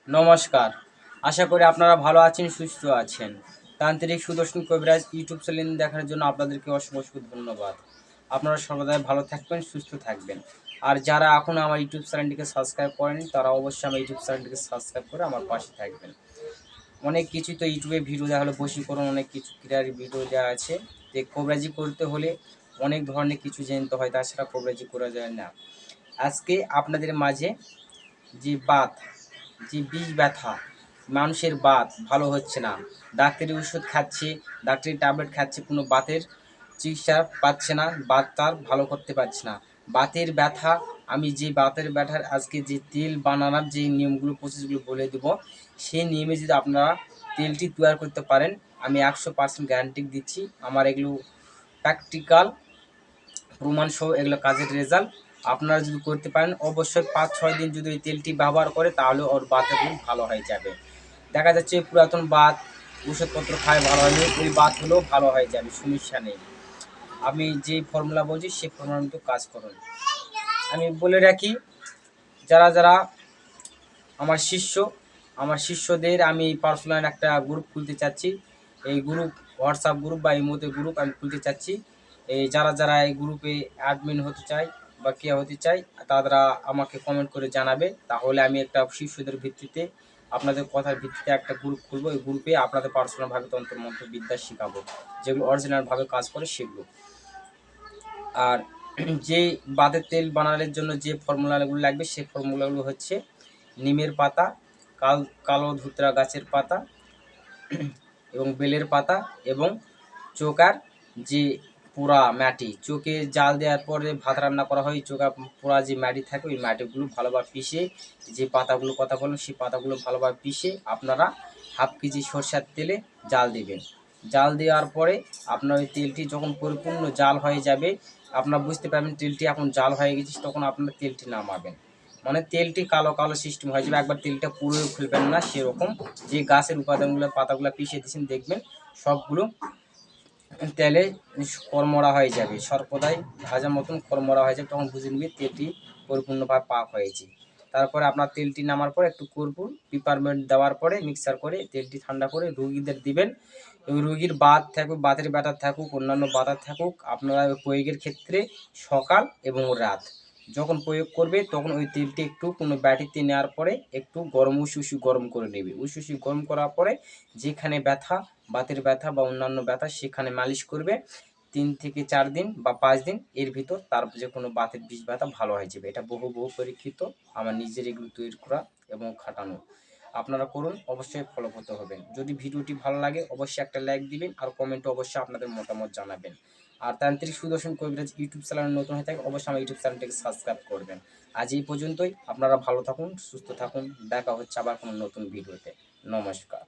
নমস্কার। আশা করি আপনারা ভালো আছেন, সুস্থ আছেন। তান্ত্রিক সুদর্শন কবিরাজ ইউটিউব চ্যানেল দেখার জন্য আপনাদেরকে অসংখ্য ধন্যবাদ। আপনারা সর্বদাই ভালো থাকবেন, সুস্থ থাকবেন। আর যারা এখনও আমার ইউটিউব চ্যানেলটিকে সাবস্ক্রাইব করেনি তারা অবশ্যই আমার ইউটিউব চ্যানেলটিকে সাবস্ক্রাইব করে আমার পাশে থাকবেন। অনেক কিছুই তো ইউটিউবে ভিডিও দেওয়া হলো, বশীকরণ অনেক কিছু ক্রীড়ার ভিডিও দেওয়া আছে। যে কবিরাজি করতে হলে অনেক ধরনের কিছু জানতে হয়, তাছাড়া কবিরাজি করা যায় না। আজকে আপনাদের মাঝে যে বাত, যে বিষ ব্যথা, মানুষের বাত ভালো হচ্ছে না, ডাক্তারি ওষুধ খাচ্ছে, ডাক্তারি ট্যাবলেট খাচ্ছে, কোনো বাতের চিকিৎসা পাচ্ছে না, বাত তার ভালো করতে পারছে না। বাতের ব্যথা, আমি যে বাতের ব্যথার আজকে যে তেল বানানোর যে নিয়মগুলো প্রসেসগুলো বলে দেবো, সেই নিয়মে যদি আপনারা তেলটি তৈরি করতে পারেন, আমি 100% গ্যারান্টি দিচ্ছি। আমার এগুলো প্র্যাকটিক্যাল প্রমাণ সহ এগুলো কাজের রেজাল্ট। আপনারা যদি করতে পারেন অবশ্যই 5-6 দিন যদি ওই তেলটি ব্যবহার করে তাহলে ওর বাতগুলো ভালো হয়ে যাবে। দেখা যাচ্ছে পুরাতন বাত ওষুধপত্র খায় ভালো হয়নি, ওই বাতগুলো ভালো হয়ে যাবে, সমস্যা নেই। আমি যে ফর্মুলা বলছি সেই ফর্মুলা মতো কাজ করুন। আমি বলে রাখি, যারা যারা আমার শিষ্য, আমার শিষ্যদের আমি পার্সোনাল একটা গ্রুপ খুলতে চাচ্ছি। এই গ্রুপ হোয়াটসঅ্যাপ গ্রুপ বা ইমোতে গ্রুপ আমি খুলতে চাচ্ছি। এই যারা যারা এই গ্রুপে অ্যাডমিন হতে চায় বা কে হতে চায় তারা আমাকে কমেন্ট করে জানাবে, তাহলে আমি একটা শিষ্যদের ভিত্তিতে আপনাদের কথার ভিত্তিতে একটা গ্রুপ খুলবো। এই গ্রুপে আপনাদের পার্সোনালভাবে তন্ত্রমন্ত্র বিদ্যা শেখাবো, যেগুলো অরিজিনালভাবে কাজ করে সেগুলো। আর যে বাতের তেল বানানোর জন্য যে ফর্মুলাগুলো লাগবে সেই ফর্মুলাগুলো হচ্ছে নিমের পাতা, কালো ধুতরা গাছের পাতা এবং বেলের পাতা এবং চোকার যে পোড়া মাটি, চোখে জাল দেওয়ার পরে ভাত রান্না করা হয়, চোখা পোড়া যে মাটি থাকে ওই মাটিগুলো ভালোভাবে পিষে, যে পাতাগুলো কথা বলুন সেই পাতাগুলো ভালোভাবে পিষে আপনারা হাফ কেজি সরষের তেলে জাল দেবেন। জাল দেওয়ার পরে আপনার ওই তেলটি যখন পরিপূর্ণ জাল হয়ে যাবে, আপনারা বুঝতে পারবেন তেলটি এখন জাল হয়ে গেছে, তখন আপনারা তেলটি নামাবেন। মানে তেলটি কালো কালো সিস্টেম হয়ে যাবে, একবার তেলটা পুরোই খুলবেন না, সেরকম যে গাছের উপাদানগুলো পাতাগুলো পিষে দিয়েছেন দেখবেন সবগুলো তেলে কড়মড়া হয়ে যাবে, সর্বদাই ভাজার মতন কড়মড়া হয়ে যাবে, তখন বুঝে নিবি তেলটি পরিপূর্ণভাবে পাক হয়েছে। তারপরে আপনার তেলটি নামার পরে একটু কর্পূর পিপারমেন্ট দেওয়ার পরে মিক্সার করে তেলটি ঠান্ডা করে রুগীদের দিবেন। এবং রুগীর বাত থাকুক, বাতের ব্যথা থাকুক, অন্যান্য বাধা থাকুক, আপনারা প্রয়োগের ক্ষেত্রে সকাল এবং রাত যখন প্রয়োগ করবে তখন ওই তেলটি একটু কোনো বাটিতে নেওয়ার পরে একটু গরম উসুসি গরম করে নেবে। উসুসি গরম করার পরে যেখানে ব্যথা, বাতের ব্যথা বা অন্যান্য ব্যথা সেখানে মালিশ করবে। 3 থেকে 4 দিন বা 5 দিন এর ভিতর তার যে কোনো বাতের বিষ ব্যথা ভালো হয়ে যাবে। এটা বহু পরীক্ষিত, আমার নিজের এগুলো তৈরি করা এবং খাটানো। আপনারা করুন, অবশ্যই ফলপ্রদ হবেন। যদি ভিডিওটি ভালো লাগে অবশ্যই একটা লাইক দিবেন আর কমেন্টে অবশ্যই আপনাদের মতামত জানাবেন। আর তান্ত্রিক সুদর্শন কবিরাজ ইউটিউব চ্যানেল নতুন হয়ে থাকে অবশ্যই আমার ইউটিউব চ্যানেলটিকে সাবস্ক্রাইব করবেন। আজ এই পর্যন্তই, আপনারা ভালো থাকুন, সুস্থ থাকুন, দেখা হচ্ছে আবার কোনো নতুন ভিডিওতে। নমস্কার।